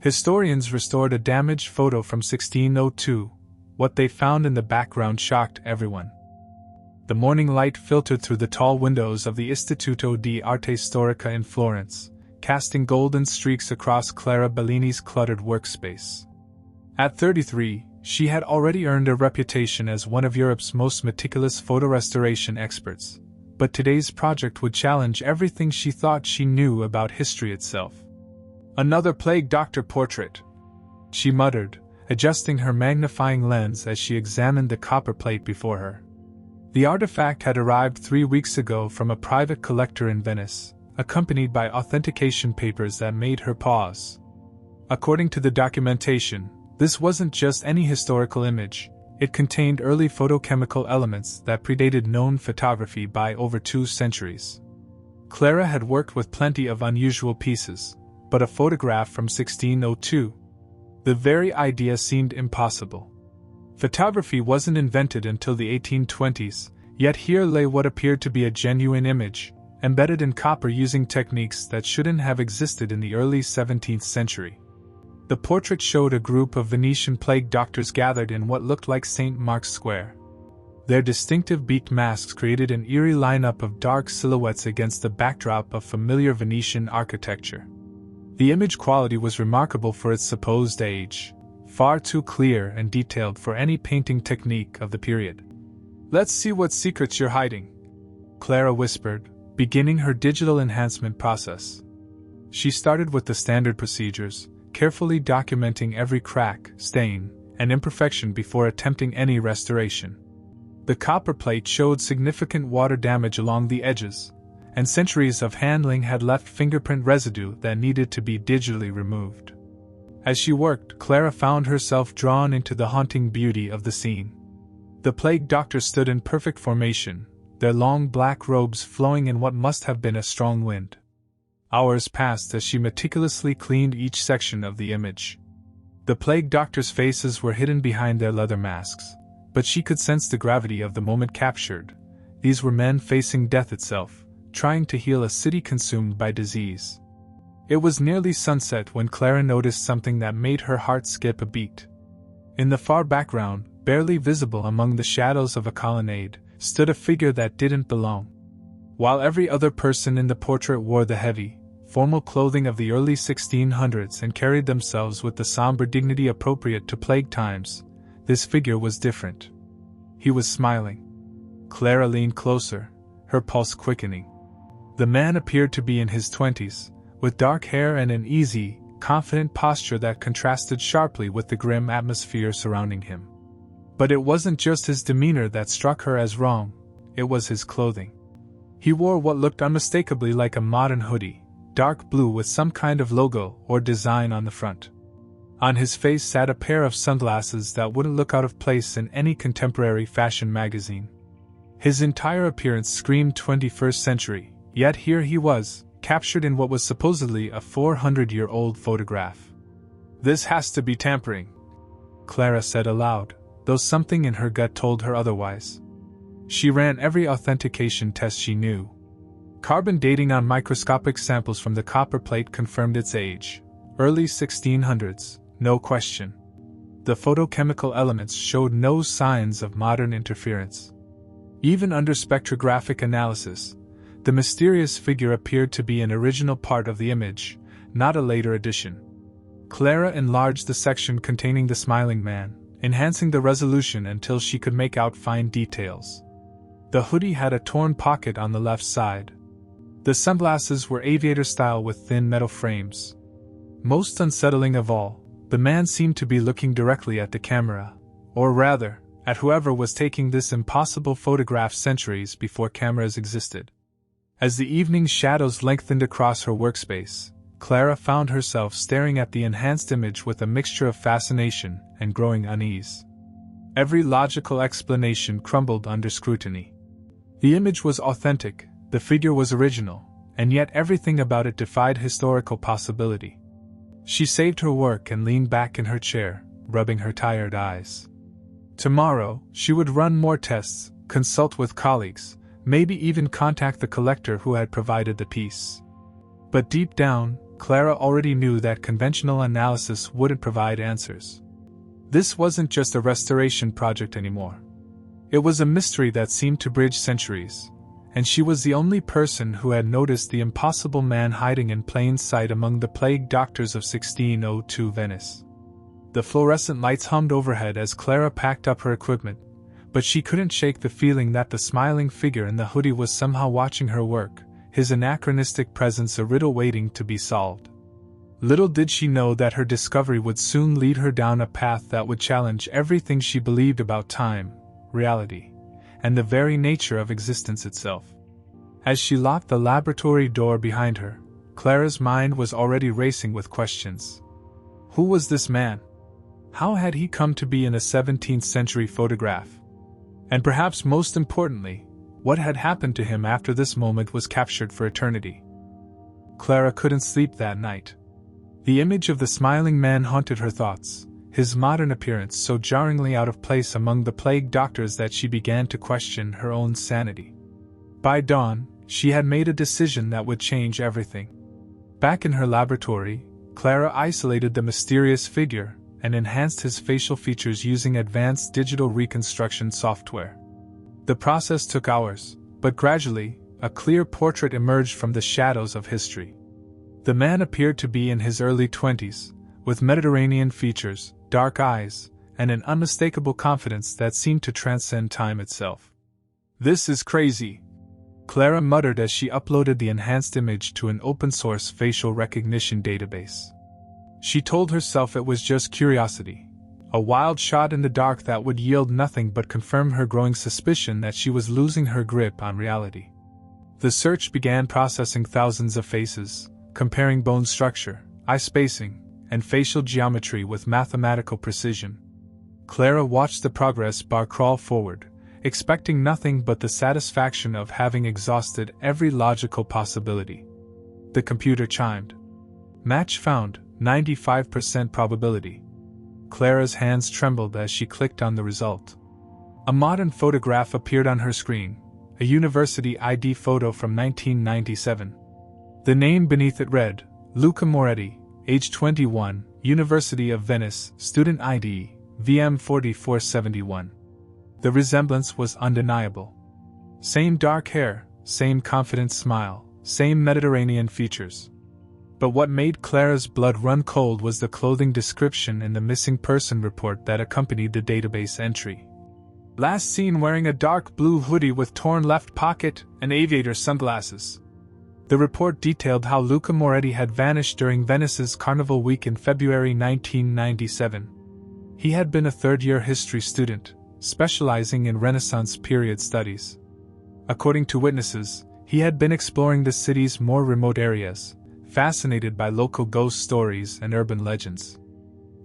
Historians restored a damaged photo from 1602. What they found in the background shocked everyone. The morning light filtered through the tall windows of the Istituto di Arte Storica in Florence, casting golden streaks across Clara Bellini's cluttered workspace. At 33, she had already earned a reputation as one of Europe's most meticulous photo restoration experts, but today's project would challenge everything she thought she knew about history itself. "Another plague doctor portrait," she muttered, adjusting her magnifying lens as she examined the copper plate before her. The artifact had arrived 3 weeks ago from a private collector in Venice, accompanied by authentication papers that made her pause. According to the documentation, this wasn't just any historical image, it contained early photochemical elements that predated known photography by over 2 centuries. Clara had worked with plenty of unusual pieces, but a photograph from 1602? The very idea seemed impossible. Photography wasn't invented until the 1820s, yet here lay what appeared to be a genuine image, embedded in copper using techniques that shouldn't have existed in the early 17th century. The portrait showed a group of Venetian plague doctors gathered in what looked like St. Mark's Square. Their distinctive beaked masks created an eerie lineup of dark silhouettes against the backdrop of familiar Venetian architecture. The image quality was remarkable for its supposed age, far too clear and detailed for any painting technique of the period. "Let's see what secrets you're hiding," Clara whispered, beginning her digital enhancement process. She started with the standard procedures, carefully documenting every crack, stain, and imperfection before attempting any restoration. The copper plate showed significant water damage along the edges, and centuries of handling had left fingerprint residue that needed to be digitally removed. As she worked, Clara found herself drawn into the haunting beauty of the scene. The plague doctors stood in perfect formation, their long black robes flowing in what must have been a strong wind. Hours passed as she meticulously cleaned each section of the image. The plague doctors' faces were hidden behind their leather masks, but she could sense the gravity of the moment captured. These were men facing death itself, trying to heal a city consumed by disease. It was nearly sunset when Clara noticed something that made her heart skip a beat. In the far background, barely visible among the shadows of a colonnade, stood a figure that didn't belong. While every other person in the portrait wore the heavy, formal clothing of the early 1600s and carried themselves with the somber dignity appropriate to plague times, this figure was different. He was smiling. Clara leaned closer, her pulse quickening. The man appeared to be in his 20s, with dark hair and an easy, confident posture that contrasted sharply with the grim atmosphere surrounding him. But it wasn't just his demeanor that struck her as wrong, it was his clothing. He wore what looked unmistakably like a modern hoodie, dark blue with some kind of logo or design on the front. On his face sat a pair of sunglasses that wouldn't look out of place in any contemporary fashion magazine. His entire appearance screamed 21st century, yet here he was, captured in what was supposedly a 400-year-old photograph. "This has to be tampering," Clara said aloud, though something in her gut told her otherwise. She ran every authentication test she knew. Carbon dating on microscopic samples from the copper plate confirmed its age. Early 1600s, no question. The photochemical elements showed no signs of modern interference. Even under spectrographic analysis, the mysterious figure appeared to be an original part of the image, not a later addition. Clara enlarged the section containing the smiling man, enhancing the resolution until she could make out fine details. The hoodie had a torn pocket on the left side. The sunglasses were aviator-style with thin metal frames. Most unsettling of all, the man seemed to be looking directly at the camera, or rather, at whoever was taking this impossible photograph centuries before cameras existed. As the evening shadows lengthened across her workspace, Clara found herself staring at the enhanced image with a mixture of fascination and growing unease. Every logical explanation crumbled under scrutiny. The image was authentic, the figure was original, and yet everything about it defied historical possibility. She saved her work and leaned back in her chair, rubbing her tired eyes. Tomorrow, she would run more tests, consult with colleagues, maybe even contact the collector who had provided the piece. But deep down, Clara already knew that conventional analysis wouldn't provide answers. This wasn't just a restoration project anymore. It was a mystery that seemed to bridge centuries, and she was the only person who had noticed the impossible man hiding in plain sight among the plague doctors of 1602 Venice. The fluorescent lights hummed overhead as Clara packed up her equipment, but she couldn't shake the feeling that the smiling figure in the hoodie was somehow watching her work, his anachronistic presence a riddle waiting to be solved. Little did she know that her discovery would soon lead her down a path that would challenge everything she believed about time, reality, and the very nature of existence itself. As she locked the laboratory door behind her, Clara's mind was already racing with questions. Who was this man? How had he come to be in a 17th century photograph? And perhaps most importantly, what had happened to him after this moment was captured for eternity? Clara couldn't sleep that night. The image of the smiling man haunted her thoughts, his modern appearance so jarringly out of place among the plague doctors that she began to question her own sanity. By dawn, she had made a decision that would change everything. Back in her laboratory, Clara isolated the mysterious figure and enhanced his facial features using advanced digital reconstruction software. The process took hours, but gradually, a clear portrait emerged from the shadows of history. The man appeared to be in his early 20s, with Mediterranean features, dark eyes, and an unmistakable confidence that seemed to transcend time itself. "This is crazy," Clara muttered as she uploaded the enhanced image to an open-source facial recognition database. She told herself it was just curiosity, a wild shot in the dark that would yield nothing but confirm her growing suspicion that she was losing her grip on reality. The search began processing thousands of faces, comparing bone structure, eye spacing, and facial geometry with mathematical precision. Clara watched the progress bar crawl forward, expecting nothing but the satisfaction of having exhausted every logical possibility. The computer chimed. Match found, 95% probability. Clara's hands trembled as she clicked on the result. A modern photograph appeared on her screen, a university ID photo from 1997. The name beneath it read, Luca Moretti, age 21, University of Venice, student ID, VM4471. The resemblance was undeniable. Same dark hair, same confident smile, same Mediterranean features. But what made Clara's blood run cold was the clothing description in the missing person report that accompanied the database entry. Last seen wearing a dark blue hoodie with torn left pocket and aviator sunglasses. The report detailed how Luca Moretti had vanished during Venice's Carnival Week in February 1997. He had been a third-year history student, specializing in Renaissance period studies. According to witnesses, he had been exploring the city's more remote areas, fascinated by local ghost stories and urban legends.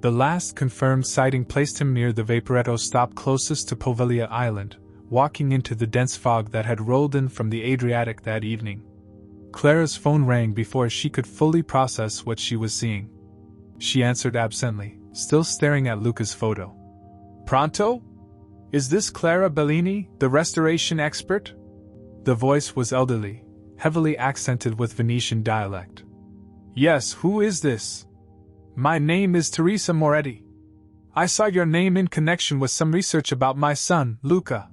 The last confirmed sighting placed him near the Vaporetto stop closest to Poveglia Island, walking into the dense fog that had rolled in from the Adriatic that evening. Clara's phone rang before she could fully process what she was seeing. She answered absently, still staring at Luca's photo. "Pronto? Is this Clara Bellini, the restoration expert?" The voice was elderly, heavily accented with Venetian dialect. "Yes, who is this?" "My name is Teresa Moretti. I saw your name in connection with some research about my son, Luca.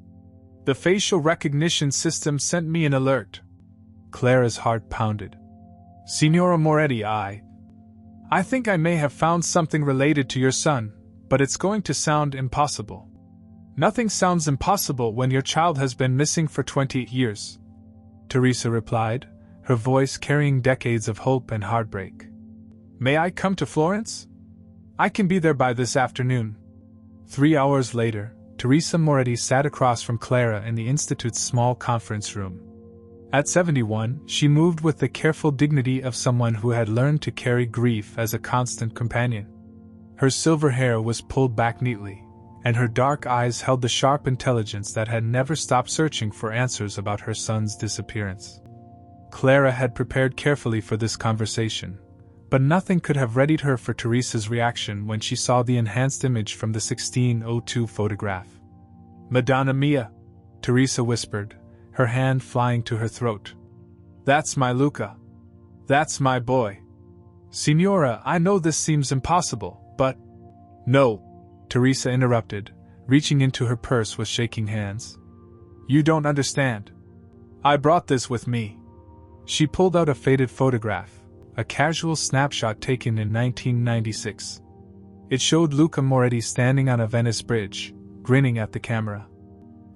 The facial recognition system sent me an alert." Clara's heart pounded. "Signora Moretti, I think I may have found something related to your son, but it's going to sound impossible." "Nothing sounds impossible when your child has been missing for 20 years," Teresa replied, her voice carrying decades of hope and heartbreak. "May I come to Florence? I can be there by this afternoon." 3 hours later, Teresa Moretti sat across from Clara in the Institute's small conference room. At 71, she moved with the careful dignity of someone who had learned to carry grief as a constant companion. Her silver hair was pulled back neatly, and her dark eyes held the sharp intelligence that had never stopped searching for answers about her son's disappearance. Clara had prepared carefully for this conversation, but nothing could have readied her for Teresa's reaction when she saw the enhanced image from the 1602 photograph. "Madonna mia," Teresa whispered, her hand flying to her throat. "That's my Luca. That's my boy. Signora, I know this seems impossible, but… No, Teresa interrupted, reaching into her purse with shaking hands. You don't understand. I brought this with me. She pulled out a faded photograph, a casual snapshot taken in 1996. It showed Luca Moretti standing on a Venice bridge, grinning at the camera.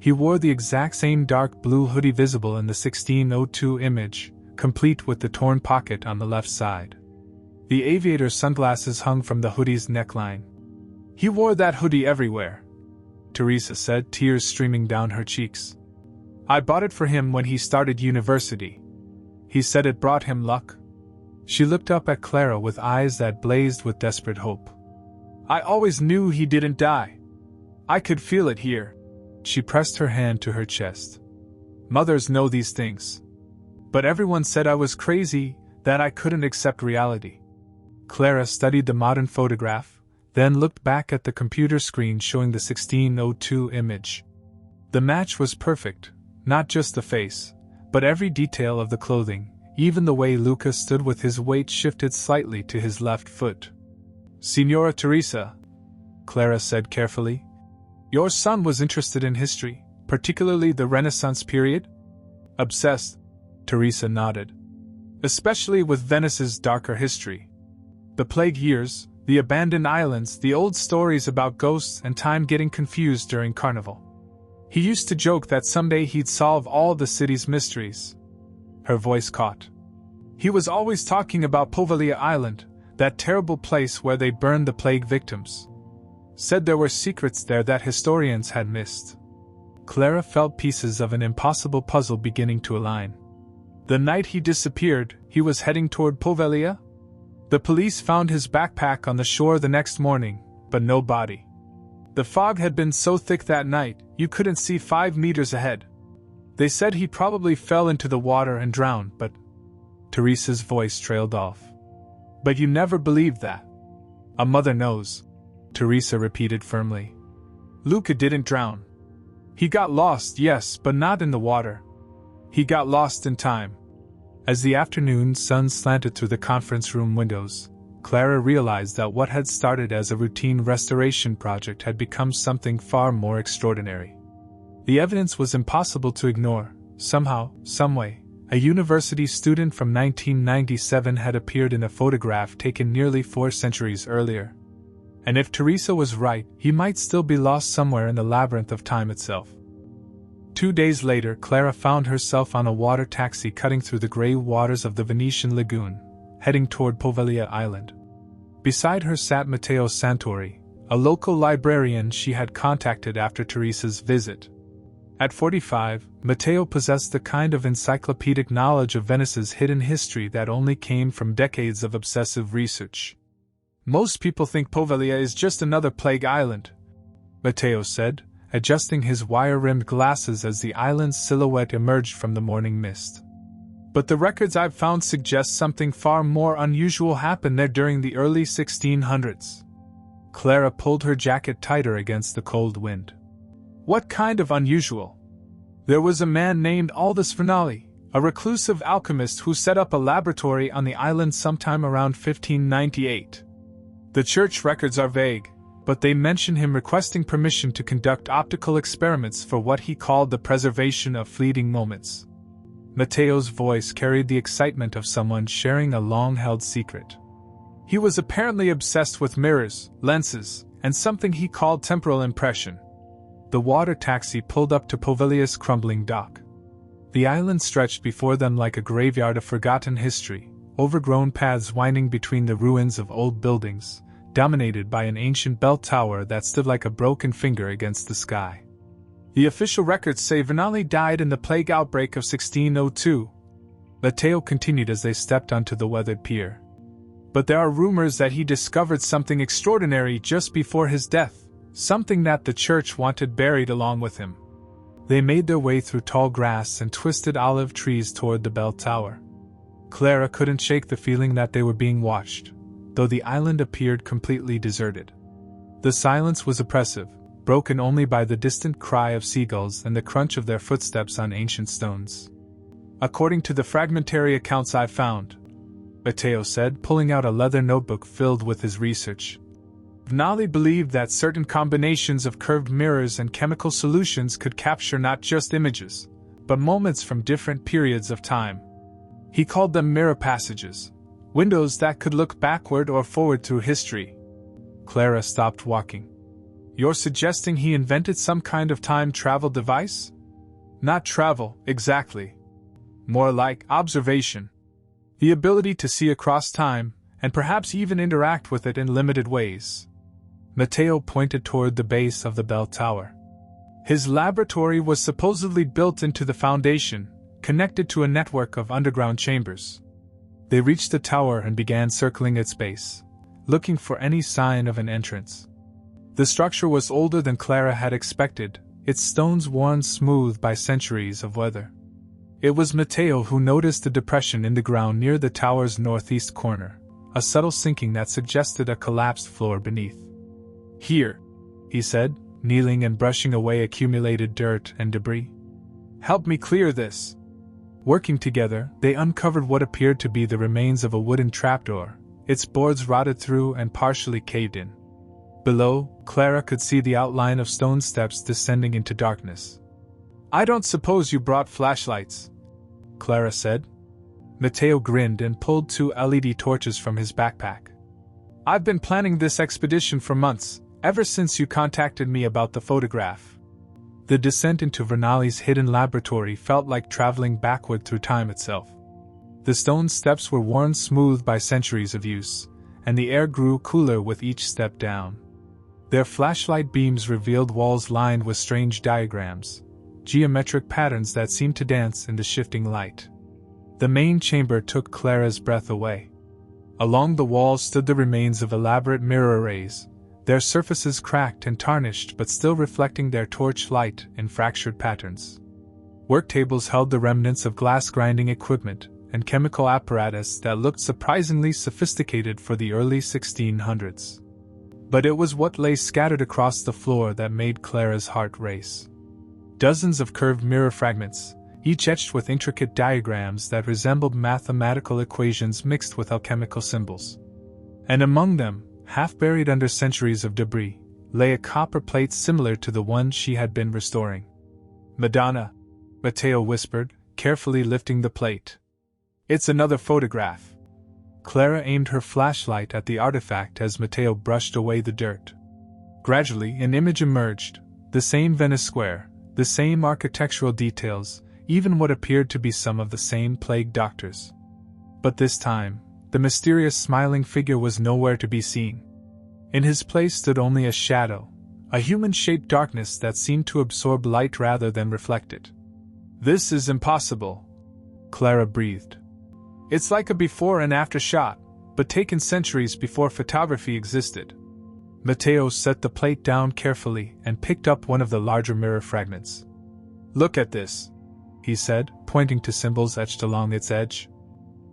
He wore the exact same dark blue hoodie visible in the 1602 image, complete with the torn pocket on the left side. The aviator sunglasses hung from the hoodie's neckline. He wore that hoodie everywhere, Teresa said, tears streaming down her cheeks. I bought it for him when he started university. He said it brought him luck. She looked up at Clara with eyes that blazed with desperate hope. I always knew he didn't die. I could feel it here. She pressed her hand to her chest. Mothers know these things. But everyone said I was crazy, that I couldn't accept reality. Clara studied the modern photograph, then looked back at the computer screen showing the 1602 image. The match was perfect, not just the face, but every detail of the clothing, even the way Luca stood with his weight shifted slightly to his left foot. Signora Teresa, Clara said carefully, your son was interested in history, particularly the Renaissance period? Obsessed, Teresa nodded. Especially with Venice's darker history. The plague years, the abandoned islands, the old stories about ghosts and time getting confused during Carnival. He used to joke that someday he'd solve all the city's mysteries. Her voice caught. He was always talking about Poveglia Island, that terrible place where they burned the plague victims. Said there were secrets there that historians had missed. Clara felt pieces of an impossible puzzle beginning to align. The night he disappeared, he was heading toward Poveglia? The police found his backpack on the shore the next morning, but no body. The fog had been so thick that night, you couldn't see 5 meters ahead. They said he probably fell into the water and drowned, but… Teresa's voice trailed off. But you never believed that. A mother knows, Teresa repeated firmly. Luca didn't drown. He got lost, yes, but not in the water. He got lost in time. As the afternoon sun slanted through the conference room windows, Clara realized that what had started as a routine restoration project had become something far more extraordinary. The evidence was impossible to ignore. Somehow, someway, a university student from 1997 had appeared in a photograph taken nearly 4 centuries earlier. And if Teresa was right, he might still be lost somewhere in the labyrinth of time itself. 2 days later, Clara found herself on a water taxi cutting through the gray waters of the Venetian lagoon, heading toward Poveglia Island. Beside her sat Matteo Santori, a local librarian she had contacted after Teresa's visit. At 45, Matteo possessed the kind of encyclopedic knowledge of Venice's hidden history that only came from decades of obsessive research. Most people think Poveglia is just another plague island, Matteo said, adjusting his wire-rimmed glasses as the island's silhouette emerged from the morning mist. But the records I've found suggest something far more unusual happened there during the early 1600s. Clara pulled her jacket tighter against the cold wind. What kind of unusual? There was a man named Aldus Vernali, a reclusive alchemist who set up a laboratory on the island sometime around 1598. The church records are vague, but they mention him requesting permission to conduct optical experiments for what he called the preservation of fleeting moments. Matteo's voice carried the excitement of someone sharing a long-held secret. He was apparently obsessed with mirrors, lenses, and something he called temporal impression. The water taxi pulled up to Poveglia's crumbling dock. The island stretched before them like a graveyard of forgotten history, overgrown paths winding between the ruins of old buildings, dominated by an ancient bell tower that stood like a broken finger against the sky. The official records say Vernali died in the plague outbreak of 1602. Matteo continued as they stepped onto the weathered pier. But there are rumors that he discovered something extraordinary just before his death, something that the church wanted buried along with him. They made their way through tall grass and twisted olive trees toward the bell tower. Clara couldn't shake the feeling that they were being watched, though the island appeared completely deserted. The silence was oppressive, broken only by the distant cry of seagulls and the crunch of their footsteps on ancient stones. According to the fragmentary accounts I've found, Matteo said, pulling out a leather notebook filled with his research. Vernali believed that certain combinations of curved mirrors and chemical solutions could capture not just images, but moments from different periods of time. He called them mirror passages, windows that could look backward or forward through history. Clara stopped walking. You're suggesting he invented some kind of time travel device? Not travel, exactly. More like observation. The ability to see across time, and perhaps even interact with it in limited ways. Matteo pointed toward the base of the bell tower. His laboratory was supposedly built into the foundation, connected to a network of underground chambers. They reached the tower and began circling its base, looking for any sign of an entrance. The structure was older than Clara had expected, its stones worn smooth by centuries of weather. It was Matteo who noticed a depression in the ground near the tower's northeast corner, a subtle sinking that suggested a collapsed floor beneath. Here, he said, kneeling and brushing away accumulated dirt and debris. Help me clear this. Working together, they uncovered what appeared to be the remains of a wooden trapdoor, its boards rotted through and partially caved in. Below, Clara could see the outline of stone steps descending into darkness. I don't suppose you brought flashlights, Clara said. Matteo grinned and pulled 2 LED torches from his backpack. I've been planning this expedition for months, ever since you contacted me about the photograph. The descent into Vernali's hidden laboratory felt like traveling backward through time itself. The stone steps were worn smooth by centuries of use, and the air grew cooler with each step down. Their flashlight beams revealed walls lined with strange diagrams, geometric patterns that seemed to dance in the shifting light. The main chamber took Clara's breath away. Along the walls stood the remains of elaborate mirror arrays, their surfaces cracked and tarnished but still reflecting their torch light in fractured patterns. Work tables held the remnants of glass grinding equipment and chemical apparatus that looked surprisingly sophisticated for the early 1600s. But it was what lay scattered across the floor that made Clara's heart race. Dozens of curved mirror fragments, each etched with intricate diagrams that resembled mathematical equations mixed with alchemical symbols. And among them, half buried under centuries of debris, lay a copper plate similar to the one she had been restoring. Madonna, Matteo whispered, carefully lifting the plate. It's another photograph. Clara aimed her flashlight at the artifact as Matteo brushed away the dirt. Gradually, an image emerged, the same Venice square, the same architectural details, even what appeared to be some of the same plague doctors. But this time, the mysterious smiling figure was nowhere to be seen. In his place stood only a shadow, a human-shaped darkness that seemed to absorb light rather than reflect it. This is impossible, Clara breathed. It's like a before and after shot, but taken centuries before photography existed. Matteo set the plate down carefully and picked up one of the larger mirror fragments. Look at this, he said, pointing to symbols etched along its edge.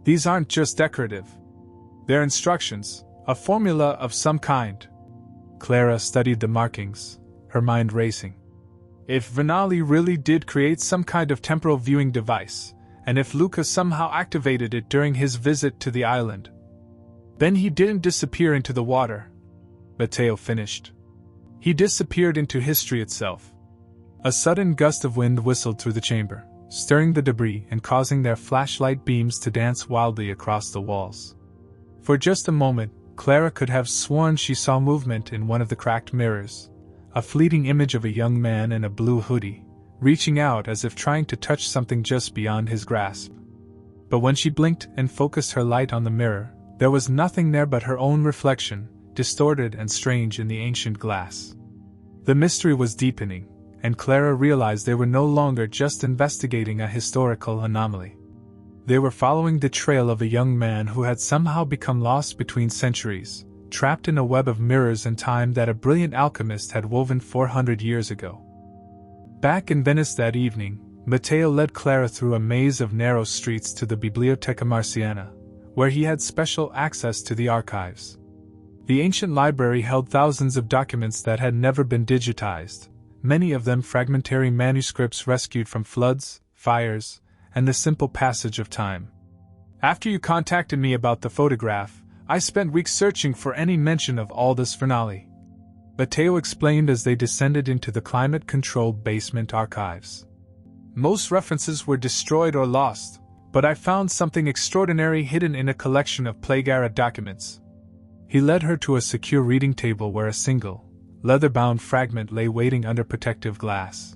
These aren't just decorative. They're instructions, a formula of some kind. Clara studied the markings, her mind racing. If Vernali really did create some kind of temporal viewing device, and if Luca somehow activated it during his visit to the island, then he didn't disappear into the water, Matteo finished. He disappeared into history itself. A sudden gust of wind whistled through the chamber, stirring the debris and causing their flashlight beams to dance wildly across the walls. For just a moment, Clara could have sworn she saw movement in one of the cracked mirrors, a fleeting image of a young man in a blue hoodie, reaching out as if trying to touch something just beyond his grasp. But when she blinked and focused her light on the mirror, there was nothing there but her own reflection, distorted and strange in the ancient glass. The mystery was deepening, and Clara realized they were no longer just investigating a historical anomaly. They were following the trail of a young man who had somehow become lost between centuries, trapped in a web of mirrors and time that a brilliant alchemist had woven 400 years ago. Back in Venice that evening, Matteo led Clara through a maze of narrow streets to the Biblioteca Marciana, where he had special access to the archives. The ancient library held thousands of documents that had never been digitized, many of them fragmentary manuscripts rescued from floods, fires, and the simple passage of time. After you contacted me about the photograph, I spent weeks searching for any mention of Aldous Vernali. Matteo explained as they descended into the climate-controlled basement archives. Most references were destroyed or lost, but I found something extraordinary hidden in a collection of plague-era documents. He led her to a secure reading table where a single, leather-bound fragment lay waiting under protective glass.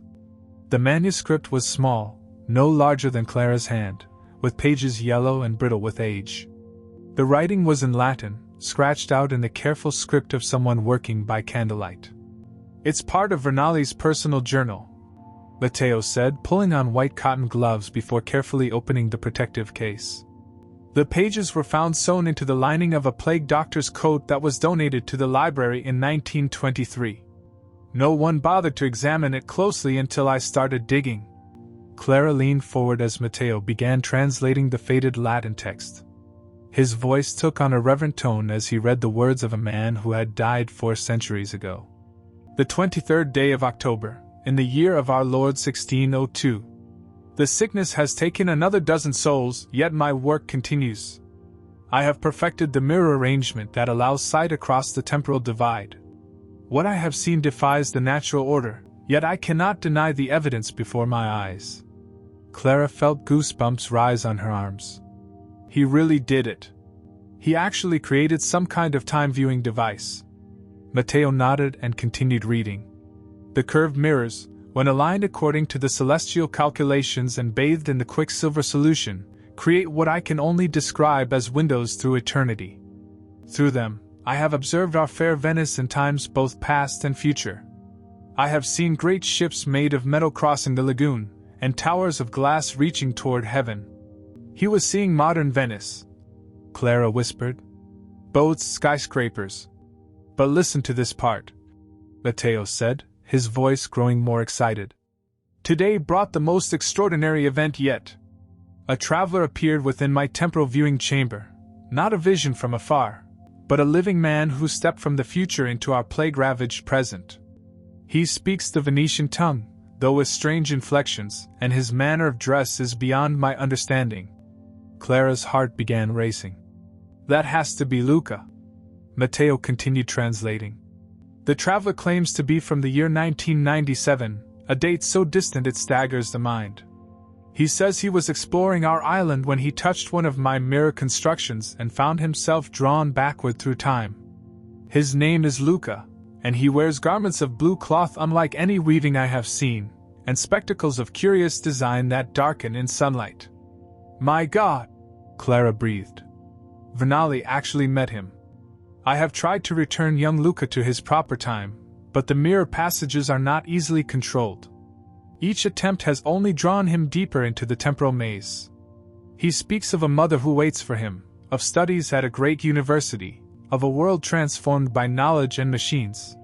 The manuscript was small, no larger than Clara's hand, with pages yellow and brittle with age. The writing was in Latin, scratched out in the careful script of someone working by candlelight. "It's part of Vernali's personal journal," Matteo said, pulling on white cotton gloves before carefully opening the protective case. The pages were found sewn into the lining of a plague doctor's coat that was donated to the library in 1923. No one bothered to examine it closely until I started digging. Clara leaned forward as Matteo began translating the faded Latin text. His voice took on a reverent tone as he read the words of a man who had died 4 centuries ago. "The 23rd day of October, in the year of our Lord 1602. The sickness has taken another dozen souls, yet my work continues. I have perfected the mirror arrangement that allows sight across the temporal divide. What I have seen defies the natural order, yet I cannot deny the evidence before my eyes." Clara felt goosebumps rise on her arms. He really did it. He actually created some kind of time-viewing device. Matteo nodded and continued reading. "The curved mirrors, when aligned according to the celestial calculations and bathed in the quicksilver solution, create what I can only describe as windows through eternity. Through them, I have observed our fair Venice in times both past and future. I have seen great ships made of metal crossing the lagoon, and towers of glass reaching toward heaven." He was seeing modern Venice, Clara whispered. "Boats, skyscrapers. But listen to this part," Matteo said, his voice growing more excited. "Today brought the most extraordinary event yet. A traveler appeared within my temporal viewing chamber, not a vision from afar, but a living man who stepped from the future into our plague-ravaged present. He speaks the Venetian tongue, though with strange inflections, and his manner of dress is beyond my understanding." Clara's heart began racing. "That has to be Luca," Matteo continued translating. "The traveler claims to be from the year 1997, a date so distant it staggers the mind. He says he was exploring our island when he touched one of my mirror constructions and found himself drawn backward through time. His name is Luca, and he wears garments of blue cloth unlike any weaving I have seen, and spectacles of curious design that darken in sunlight." "My God!" Clara breathed. "Vernali actually met him. I have tried to return young Luca to his proper time, but the mirror passages are not easily controlled. Each attempt has only drawn him deeper into the temporal maze. He speaks of a mother who waits for him, of studies at a great university, of a world transformed by knowledge and machines.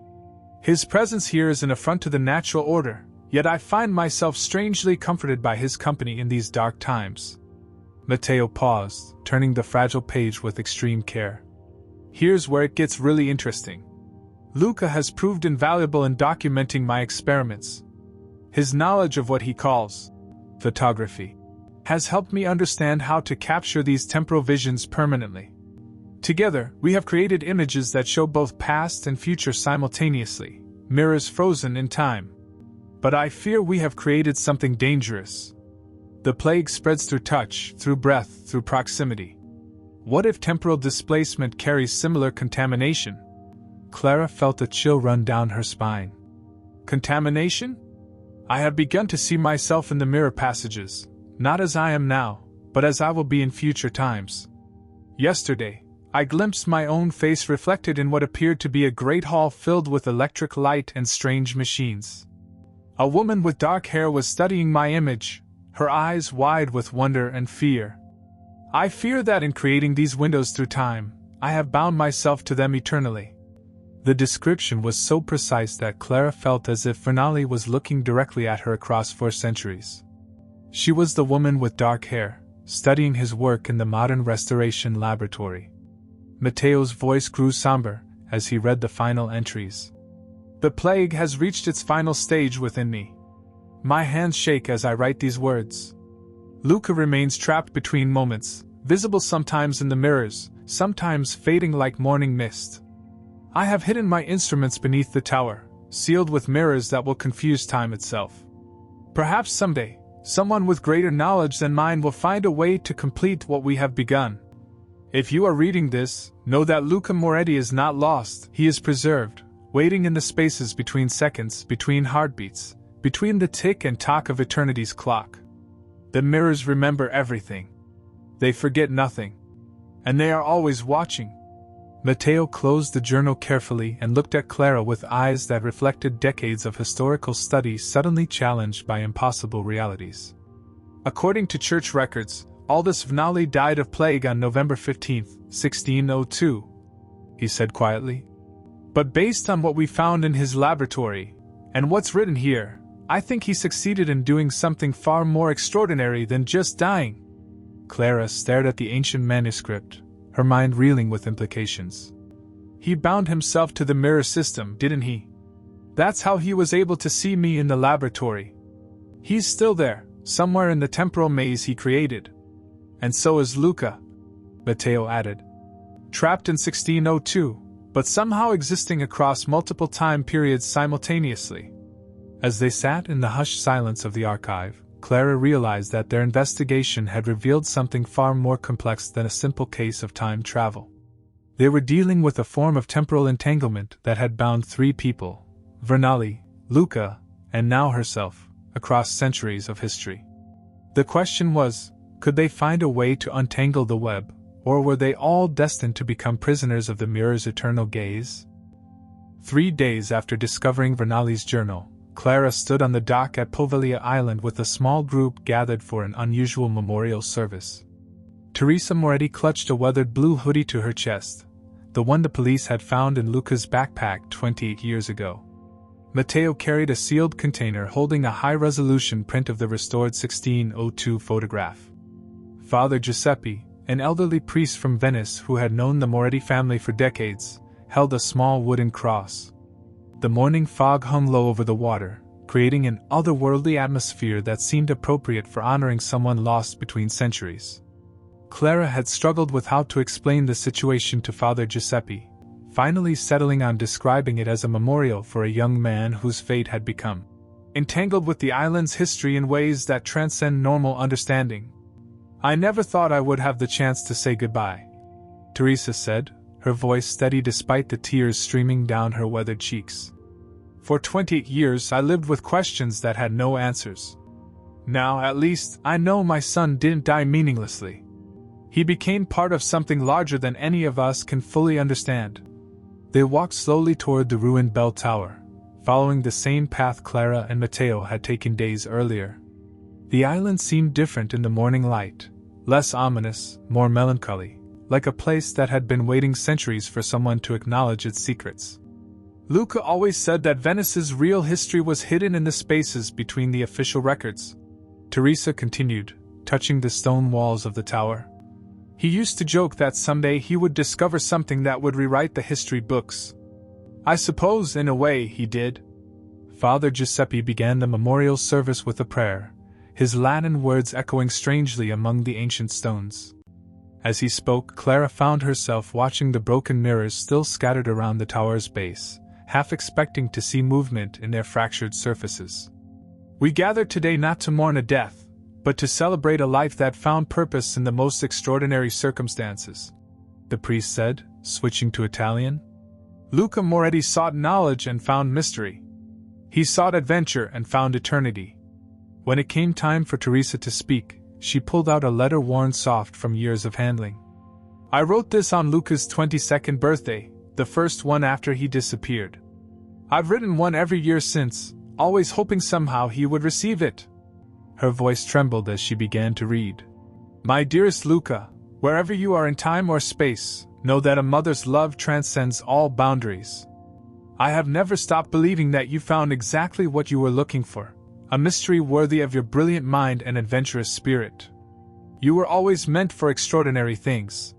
His presence here is an affront to the natural order, yet I find myself strangely comforted by his company in these dark times." Matteo paused, turning the fragile page with extreme care. "Here's where it gets really interesting. Luca has proved invaluable in documenting my experiments. His knowledge of what he calls photography has helped me understand how to capture these temporal visions permanently. Together, we have created images that show both past and future simultaneously, mirrors frozen in time. But I fear we have created something dangerous. The plague spreads through touch, through breath, through proximity. What if temporal displacement carries similar contamination?" Clara felt a chill run down her spine. "Contamination? I have begun to see myself in the mirror passages, not as I am now, but as I will be in future times. Yesterday, I glimpsed my own face reflected in what appeared to be a great hall filled with electric light and strange machines. A woman with dark hair was studying my image, her eyes wide with wonder and fear. I fear that in creating these windows through time, I have bound myself to them eternally." The description was so precise that Clara felt as if Vernali was looking directly at her across 4 centuries. She was the woman with dark hair, studying his work in the modern restoration laboratory. Matteo's voice grew somber as he read the final entries. "The plague has reached its final stage within me. My hands shake as I write these words. Luca remains trapped between moments, visible sometimes in the mirrors, sometimes fading like morning mist. I have hidden my instruments beneath the tower, sealed with mirrors that will confuse time itself. Perhaps someday, someone with greater knowledge than mine will find a way to complete what we have begun. If you are reading this, know that Luca Moretti is not lost, he is preserved, waiting in the spaces between seconds, between heartbeats, between the tick and tock of eternity's clock. The mirrors remember everything. They forget nothing. And they are always watching. Matteo closed the journal carefully and looked at Clara with eyes that reflected decades of historical study suddenly challenged by impossible realities. According to church records, Aldus Vnali died of plague on November 15, 1602, he said quietly. But based on what we found in his laboratory, and what's written here, I think he succeeded in doing something far more extraordinary than just dying. Clara stared at the ancient manuscript, her mind reeling with implications. He bound himself to the mirror system, didn't he? That's how he was able to see me in the laboratory. He's still there, somewhere in the temporal maze he created. And so is Luca, Matteo added. Trapped in 1602, but somehow existing across multiple time periods simultaneously. As they sat in the hushed silence of the archive, Clara realized that their investigation had revealed something far more complex than a simple case of time travel. They were dealing with a form of temporal entanglement that had bound three people, Vernali, Luca, and now herself, across centuries of history. The question was, could they find a way to untangle the web, or were they all destined to become prisoners of the mirror's eternal gaze? 3 days after discovering Vernali's journal, Clara stood on the dock at Poveglia Island with a small group gathered for an unusual memorial service. Teresa Moretti clutched a weathered blue hoodie to her chest, the one the police had found in Luca's backpack 28 years ago. Matteo carried a sealed container holding a high-resolution print of the restored 1602 photograph. Father Giuseppe, an elderly priest from Venice who had known the Moretti family for decades, held a small wooden cross. The morning fog hung low over the water, creating an otherworldly atmosphere that seemed appropriate for honoring someone lost between centuries. Clara had struggled with how to explain the situation to Father Giuseppe, finally settling on describing it as a memorial for a young man whose fate had become entangled with the island's history in ways that transcend normal understanding. I never thought I would have the chance to say goodbye, Teresa said, her voice steady despite the tears streaming down her weathered cheeks. For 28 years I lived with questions that had no answers. Now, at least, I know my son didn't die meaninglessly. He became part of something larger than any of us can fully understand. They walked slowly toward the ruined bell tower, following the same path Clara and Matteo had taken days earlier. The island seemed different in the morning light, less ominous, more melancholy, like a place that had been waiting centuries for someone to acknowledge its secrets. Luca always said that Venice's real history was hidden in the spaces between the official records, Teresa continued, touching the stone walls of the tower. He used to joke that someday he would discover something that would rewrite the history books. I suppose, in a way, he did. Father Giuseppe began the memorial service with a prayer, his Latin words echoing strangely among the ancient stones. As he spoke, Clara found herself watching the broken mirrors still scattered around the tower's base, half expecting to see movement in their fractured surfaces. We gathered today not to mourn a death, but to celebrate a life that found purpose in the most extraordinary circumstances, the priest said, switching to Italian. Luca Moretti sought knowledge and found mystery. He sought adventure and found eternity. When it came time for Teresa to speak, she pulled out a letter worn soft from years of handling. I wrote this on Luca's 22nd birthday, the first one after he disappeared. I've written one every year since, always hoping somehow he would receive it. Her voice trembled as she began to read. My dearest Luca, wherever you are in time or space, know that a mother's love transcends all boundaries. I have never stopped believing that you found exactly what you were looking for. A mystery worthy of your brilliant mind and adventurous spirit. You were always meant for extraordinary things.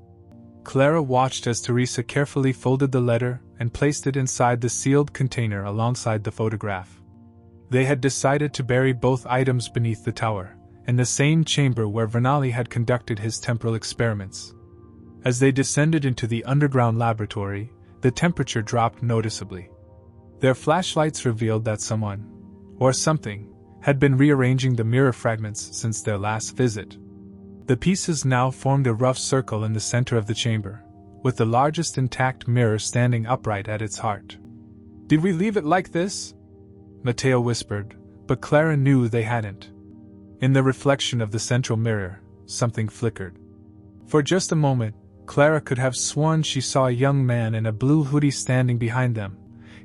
Clara watched as Teresa carefully folded the letter and placed it inside the sealed container alongside the photograph. They had decided to bury both items beneath the tower, in the same chamber where Vernali had conducted his temporal experiments. As they descended into the underground laboratory, the temperature dropped noticeably. Their flashlights revealed that someone, or something, had been rearranging the mirror fragments since their last visit. The pieces now formed a rough circle in the center of the chamber, with the largest intact mirror standing upright at its heart. "Did we leave it like this?" Matteo whispered, but Clara knew they hadn't. In the reflection of the central mirror, something flickered. For just a moment, Clara could have sworn she saw a young man in a blue hoodie standing behind them,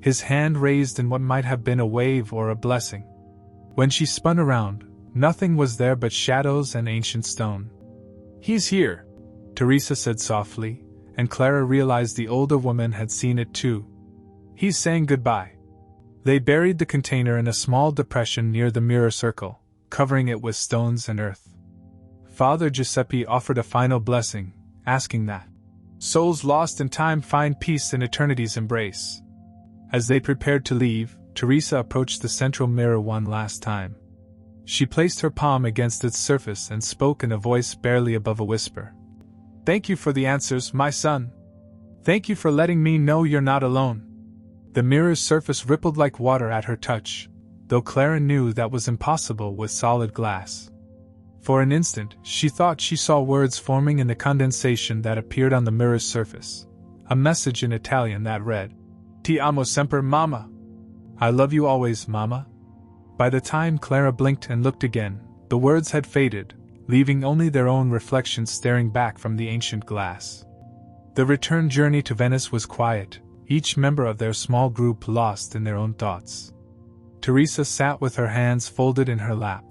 his hand raised in what might have been a wave or a blessing. When she spun around, nothing was there but shadows and ancient stone. "He's here," Teresa said softly, and Clara realized the older woman had seen it too. "He's saying goodbye." They buried the container in a small depression near the mirror circle, covering it with stones and earth. Father Giuseppe offered a final blessing, asking that souls lost in time find peace in eternity's embrace. As they prepared to leave, Teresa approached the central mirror one last time. She placed her palm against its surface and spoke in a voice barely above a whisper. "Thank you for the answers, my son. Thank you for letting me know you're not alone." The mirror's surface rippled like water at her touch, though Clara knew that was impossible with solid glass. For an instant, she thought she saw words forming in the condensation that appeared on the mirror's surface. A message in Italian that read, "Ti amo sempre, Mama." "I love you always, Mama." By the time Clara blinked and looked again, the words had faded, leaving only their own reflections staring back from the ancient glass. The return journey to Venice was quiet, each member of their small group lost in their own thoughts. Teresa sat with her hands folded in her lap,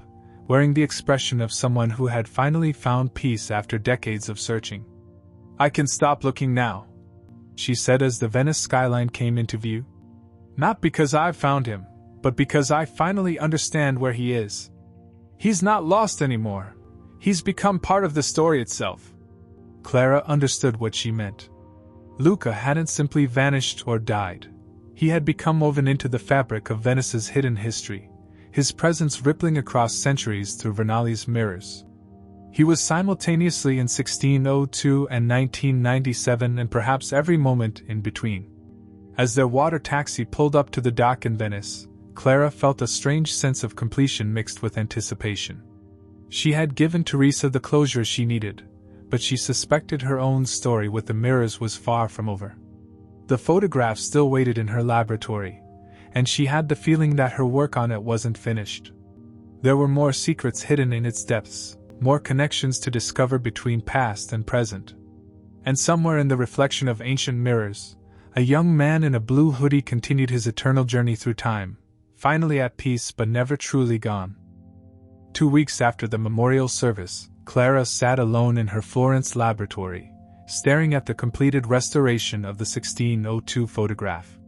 wearing the expression of someone who had finally found peace after decades of searching. "I can stop looking now," she said as the Venice skyline came into view. "Not because I've found him, but because I finally understand where he is. He's not lost anymore. He's become part of the story itself." Clara understood what she meant. Luca hadn't simply vanished or died. He had become woven into the fabric of Venice's hidden history, his presence rippling across centuries through Vernali's mirrors. He was simultaneously in 1602 and 1997 and perhaps every moment in between. As their water taxi pulled up to the dock in Venice, Clara felt a strange sense of completion mixed with anticipation. She had given Teresa the closure she needed, but she suspected her own story with the mirrors was far from over. The photograph still waited in her laboratory, and she had the feeling that her work on it wasn't finished. There were more secrets hidden in its depths, more connections to discover between past and present. And somewhere in the reflection of ancient mirrors, a young man in a blue hoodie continued his eternal journey through time, finally at peace but never truly gone. 2 weeks after the memorial service, Clara sat alone in her Florence laboratory, staring at the completed restoration of the 1602 photograph.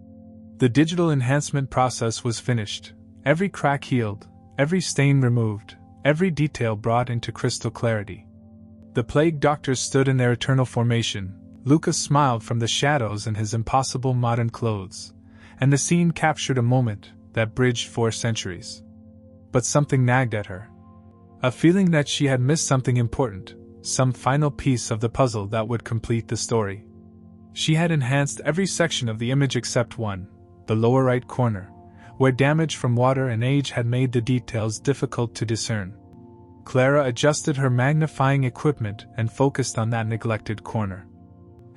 The digital enhancement process was finished, every crack healed, every stain removed, every detail brought into crystal clarity. The plague doctors stood in their eternal formation, Luca smiled from the shadows in his impossible modern clothes, and the scene captured a moment that bridged 4 centuries. But something nagged at her. A feeling that she had missed something important, some final piece of the puzzle that would complete the story. She had enhanced every section of the image except one, the lower right corner, where damage from water and age had made the details difficult to discern. Clara adjusted her magnifying equipment and focused on that neglected corner.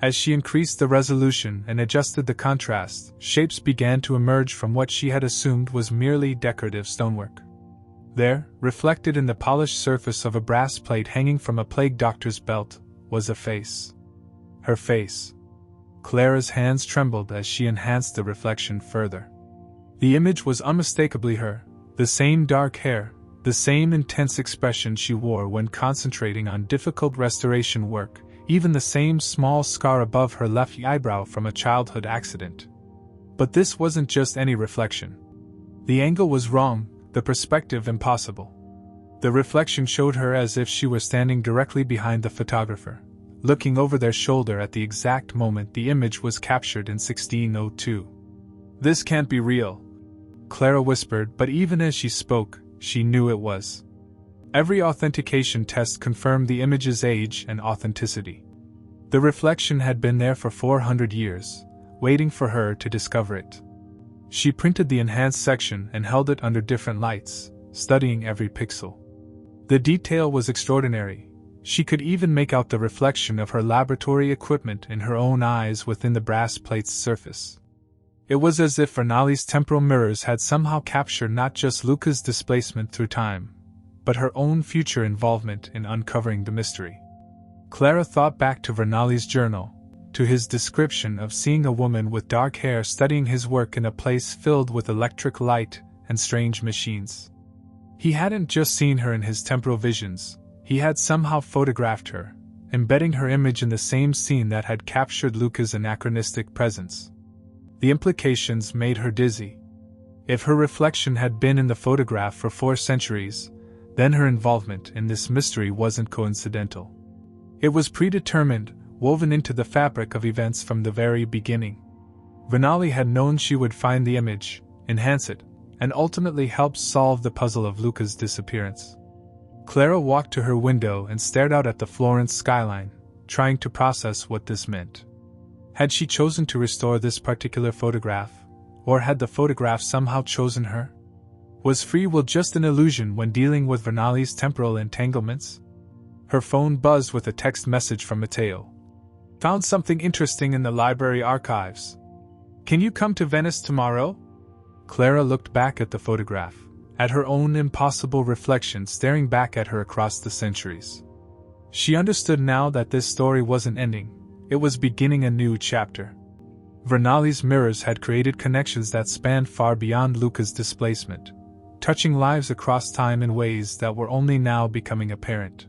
As she increased the resolution and adjusted the contrast, shapes began to emerge from what she had assumed was merely decorative stonework. There, reflected in the polished surface of a brass plate hanging from a plague doctor's belt, was a face. Her face. Clara's hands trembled as she enhanced the reflection further. The image was unmistakably her, the same dark hair, the same intense expression she wore when concentrating on difficult restoration work, even the same small scar above her left eyebrow from a childhood accident. But this wasn't just any reflection. The angle was wrong, the perspective impossible. The reflection showed her as if she were standing directly behind the photographer, looking over their shoulder at the exact moment the image was captured in 1602. "This can't be real," Clara whispered, but even as she spoke, she knew it was. Every authentication test confirmed the image's age and authenticity. The reflection had been there for 400 years, waiting for her to discover it. She printed the enhanced section and held it under different lights, studying every pixel. The detail was extraordinary. She could even make out the reflection of her laboratory equipment in her own eyes within the brass plate's surface. It was as if Vernali's temporal mirrors had somehow captured not just Luca's displacement through time, but her own future involvement in uncovering the mystery. Clara thought back to Vernali's journal, to his description of seeing a woman with dark hair studying his work in a place filled with electric light and strange machines. He hadn't just seen her in his temporal visions, he had somehow photographed her, embedding her image in the same scene that had captured Luca's anachronistic presence. The implications made her dizzy. If her reflection had been in the photograph for 4 centuries, then her involvement in this mystery wasn't coincidental. It was predetermined, woven into the fabric of events from the very beginning. Vernali had known she would find the image, enhance it, and ultimately help solve the puzzle of Luca's disappearance. Clara walked to her window and stared out at the Florence skyline, trying to process what this meant. Had she chosen to restore this particular photograph, or had the photograph somehow chosen her? Was free will just an illusion when dealing with Vernali's temporal entanglements? Her phone buzzed with a text message from Matteo. Found something interesting in the library archives. Can you come to Venice tomorrow? Clara looked back at the photograph, at her own impossible reflection staring back at her across the centuries. She understood now that this story wasn't ending, it was beginning a new chapter. Vernali's mirrors had created connections that spanned far beyond Luca's displacement, touching lives across time in ways that were only now becoming apparent.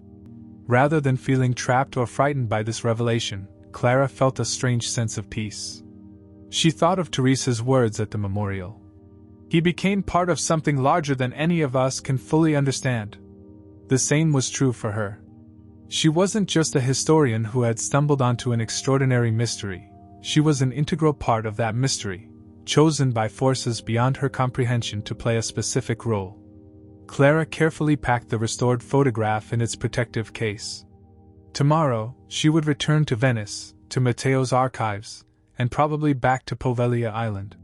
Rather than feeling trapped or frightened by this revelation, Clara felt a strange sense of peace. She thought of Teresa's words at the memorial. He became part of something larger than any of us can fully understand. The same was true for her. She wasn't just a historian who had stumbled onto an extraordinary mystery, she was an integral part of that mystery, chosen by forces beyond her comprehension to play a specific role. Clara carefully packed the restored photograph in its protective case. Tomorrow, she would return to Venice, to Matteo's archives, and probably back to Poveglia Island.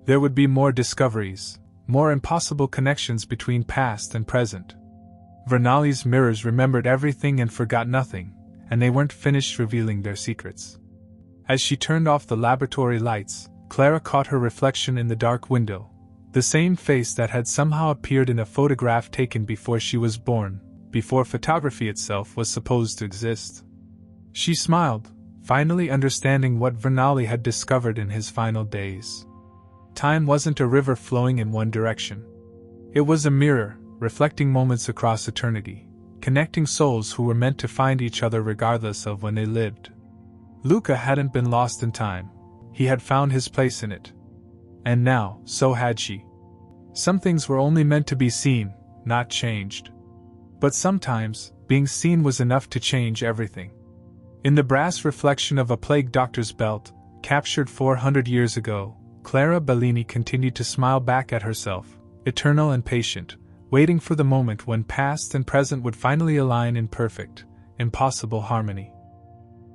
There would be more discoveries, more impossible connections between past and present. Vernali's mirrors remembered everything and forgot nothing, and they weren't finished revealing their secrets. As she turned off the laboratory lights, Clara caught her reflection in the dark window, the same face that had somehow appeared in a photograph taken before she was born, before photography itself was supposed to exist. She smiled, finally understanding what Vernali had discovered in his final days. Time wasn't a river flowing in one direction. It was a mirror, reflecting moments across eternity, connecting souls who were meant to find each other regardless of when they lived. Luca hadn't been lost in time, he had found his place in it. And now, so had she. Some things were only meant to be seen, not changed. But sometimes, being seen was enough to change everything. In the brass reflection of a plague doctor's belt, captured 400 years ago, Clara Bellini continued to smile back at herself, eternal and patient, waiting for the moment when past and present would finally align in perfect, impossible harmony.